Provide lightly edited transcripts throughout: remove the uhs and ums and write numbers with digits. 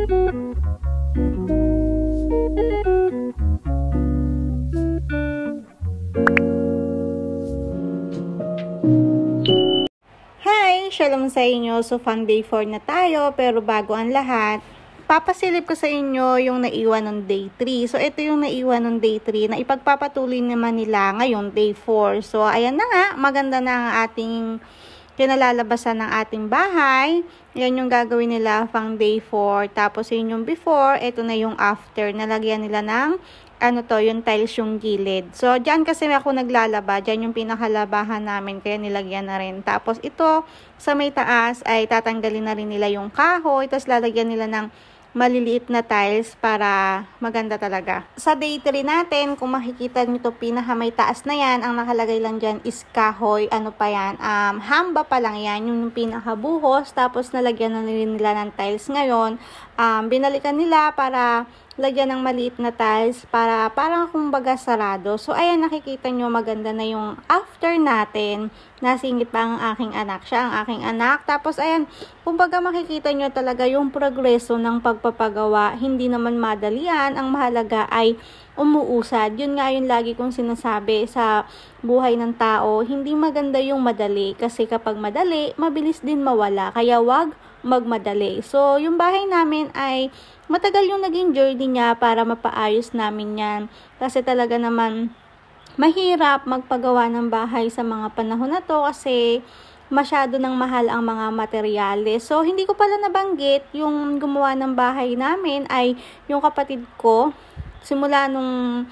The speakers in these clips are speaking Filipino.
Hi! Shalom sa inyo. So, fun day 4 na tayo. Pero bago ang lahat, papasilip ko sa inyo yung naiwan ng day 3. So, ito yung naiwan ng day 3 na ipagpapatuloy naman nila ngayon, day 4. So, ayan na nga. Maganda na ang ating kinalalabasan ng ating bahay. Yan yung gagawin nila pang day 4. Tapos, yun yung before. Ito na yung after. Nalagyan nila ng yung tiles yung gilid. So, dyan kasi ako naglalaba. Dyan yung pinakalabahan namin. Kaya nilagyan na rin. Tapos, ito, sa may taas, ay tatanggalin na rin nila yung kahoy. Tapos, lalagyan nila ng maliliit na tiles para maganda talaga. Sa day 3 natin, kung makikita nyo ito, pinaka may taas na yan. Ang nakalagay lang dyan is kahoy. Ano pa yan? Hamba pa lang yan. Yung pinakabuhos. Tapos, nalagyan na rin nila ng tiles ngayon. Binalikan nila para lagyan ng maliit na tiles para parang kumbaga sarado. So, ayan, nakikita nyo, maganda na yung after natin. Nasingit pa ang aking anak. Siya ang aking anak. Tapos, ayan, kumbaga makikita nyo talaga yung progreso ng pagpapagawa. Hindi naman madalian. Ang mahalaga ay umuusad. Yun nga yung lagi kong sinasabi sa buhay ng tao. Hindi maganda yung madali. Kasi kapag madali, mabilis din mawala. Kaya wag magmadali. So, yung bahay namin ay matagal yung naging journey niya para mapaayos namin yan. Kasi talaga naman mahirap magpagawa ng bahay sa mga panahon na to kasi masyado nang mahal ang mga materyales. So, hindi ko pala nabanggit yung gumawa ng bahay namin ay yung kapatid ko. Simula nung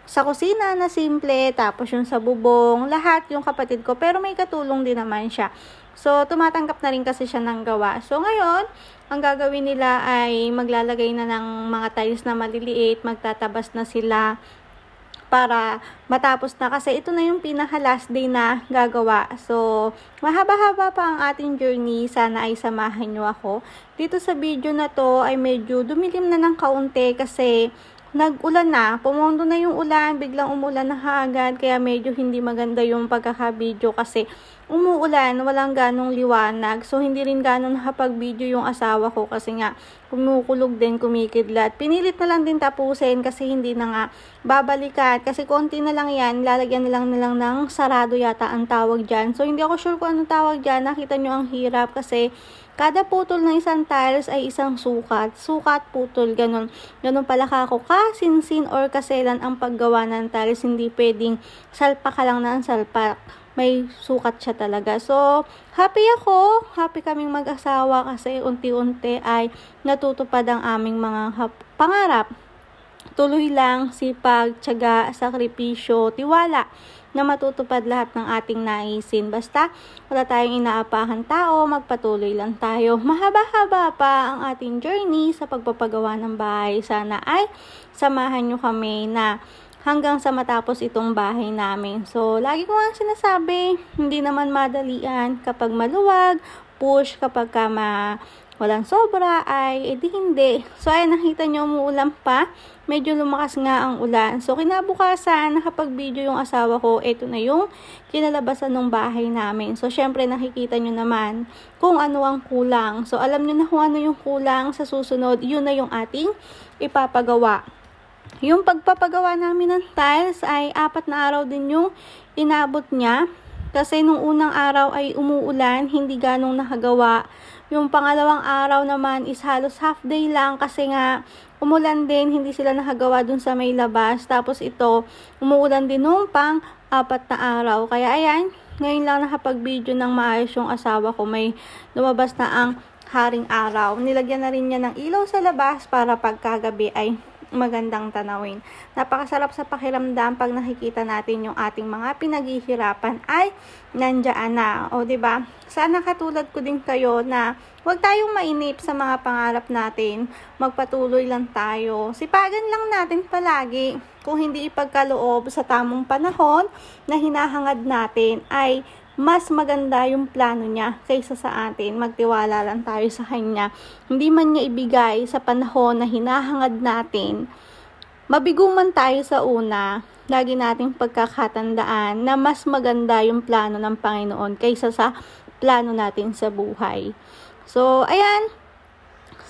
sa kusina na simple, tapos yung sa bubong, lahat yung kapatid ko. Pero may katulong din naman siya. So, tumatanggap na rin kasi siya ng gawa. So, ngayon, ang gagawin nila ay maglalagay na ng mga tiles na maliliit, magtatabas na sila para matapos na. Kasi ito na yung pinaka last day na gagawa. So, mahaba-haba pa ang ating journey. Sana ay samahan nyo ako. Dito sa video na to ay medyo dumilim na ng kaunti kasi nag-ulan na, pumundo na yung ulan, biglang umulan na agad, kaya medyo hindi maganda yung pagkaka-video kasi umuulan, walang ganong liwanag. So, hindi rin ganon nakapag-video yung asawa ko kasi nga kumukulog din, kumikidlat. Pinilit na lang din tapusin kasi hindi na nga babalikan. Kasi konti na lang yan, lalagyan na lang ng sarado yata ang tawag dyan. So, hindi ako sure kung anong tawag dyan. Nakita nyo ang hirap kasi kada putol ng isang tiles ay isang sukat. Sukat, putol, ganun. Ganun pala kako kasinsin or kaselan ang paggawa ng tiles. Hindi pwedeng salpak ka lang ng salpak. May sukat siya talaga. So, happy ako. Happy kaming mag-asawa kasi unti-unti ay natutupad ang aming mga pangarap. Tuloy lang, sipag, tiyaga, sakripisyo, tiwala na matutupad lahat ng ating naisin. Basta, wala tayong inaapahan tao, magpatuloy lang tayo. Mahaba-haba pa ang ating journey sa pagpapagawa ng bahay. Sana ay samahan nyo kami na hanggang sa matapos itong bahay namin. So, lagi ko nga sinasabi, hindi naman madalian kapag maluwag, push kapag walang sobra ay edi hindi. So, ay nakita nyo umuulan pa. Medyo lumakas nga ang ulan. So, kinabukasan, nakapag-video yung asawa ko. Ito na yung kinalabasan ng bahay namin. So, syempre nakikita nyo naman kung ano ang kulang. So, alam nyo na kung ano yung kulang sa susunod. Yun na yung ating ipapagawa. Yung pagpapagawa namin ng tiles ay 4 na araw din yung inabot niya. Kasi nung unang araw ay umuulan, hindi ganong nakagawa. Yung pangalawang araw naman is halos half day lang kasi nga umulan din, hindi sila nakagawa dun sa may labas. Tapos ito, umuulan din nung pang 4 na araw. Kaya ayan, ngayon lang nakapag-video ng maayos yung asawa ko. May lumabas na ang haring araw. Nilagyan na rin niya ng ilaw sa labas para pagkagabi ay magandang tanawin. Napakasarap sa pakiramdam pag nakikita natin yung ating mga pinaghihirapan ay nandiyan na. O, diba? Sana katulad ko din kayo na huwag tayong mainip sa mga pangarap natin. Magpatuloy lang tayo. Sipagan lang natin palagi. Kung hindi ipagkaloob sa tamang panahon na hinahangad natin ay mas maganda yung plano niya kaysa sa atin. Magtiwala lang tayo sa kanya. Hindi man niya ibigay sa panahon na hinahangad natin. Mabigo man tayo sa una, lagi nating pagkakatandaan na mas maganda yung plano ng Panginoon kaysa sa plano natin sa buhay. So, ayan.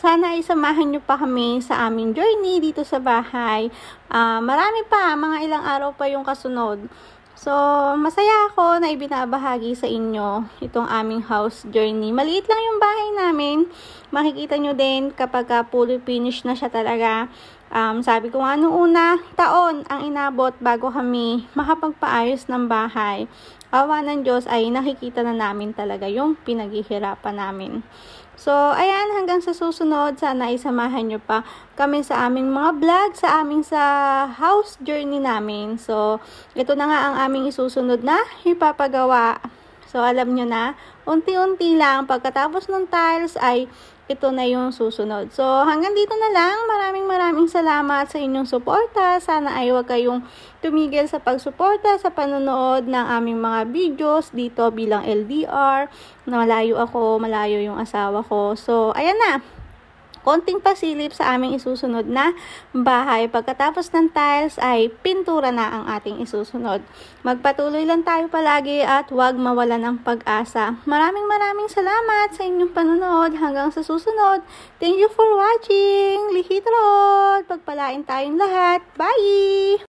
Sana ay samahan nyo pa kami sa aming journey dito sa bahay. Marami pa, mga ilang araw pa yung kasunod. So, masaya ako na ibinabahagi sa inyo itong aming house journey. Maliit lang yung bahay namin. Makikita nyo din kapag fully finish na siya talaga. Sabi ko nga noong una, taon ang inabot bago kami makapagpaayos ng bahay. Awa ng Diyos ay nakikita na namin talaga yung pinaghihirapan namin. So, ayan, hanggang sa susunod, sana isamahan nyo pa kami sa aming mga vlog, sa house journey namin. So, ito na nga ang aming isusunod na ipapagawa. So, alam nyo na, unti-unti lang, pagkatapos ng tiles ay ito na yung susunod. So, hanggang dito na lang. Maraming salamat sa inyong suporta. Sana ay huwag kayong tumigil sa pagsuporta sa panonood ng aming mga videos dito bilang LDR. Malayo ako, malayo yung asawa ko. So, ayan na. Konting pasilip sa aming isusunod na bahay. Pagkatapos ng tiles ay pintura na ang ating isusunod. Magpatuloy lang tayo palagi at huwag mawala ng pag-asa. Maraming salamat sa inyong panonood. Hanggang sa susunod. Thank you for watching. Lihitrod! Pagpalain tayong lahat. Bye!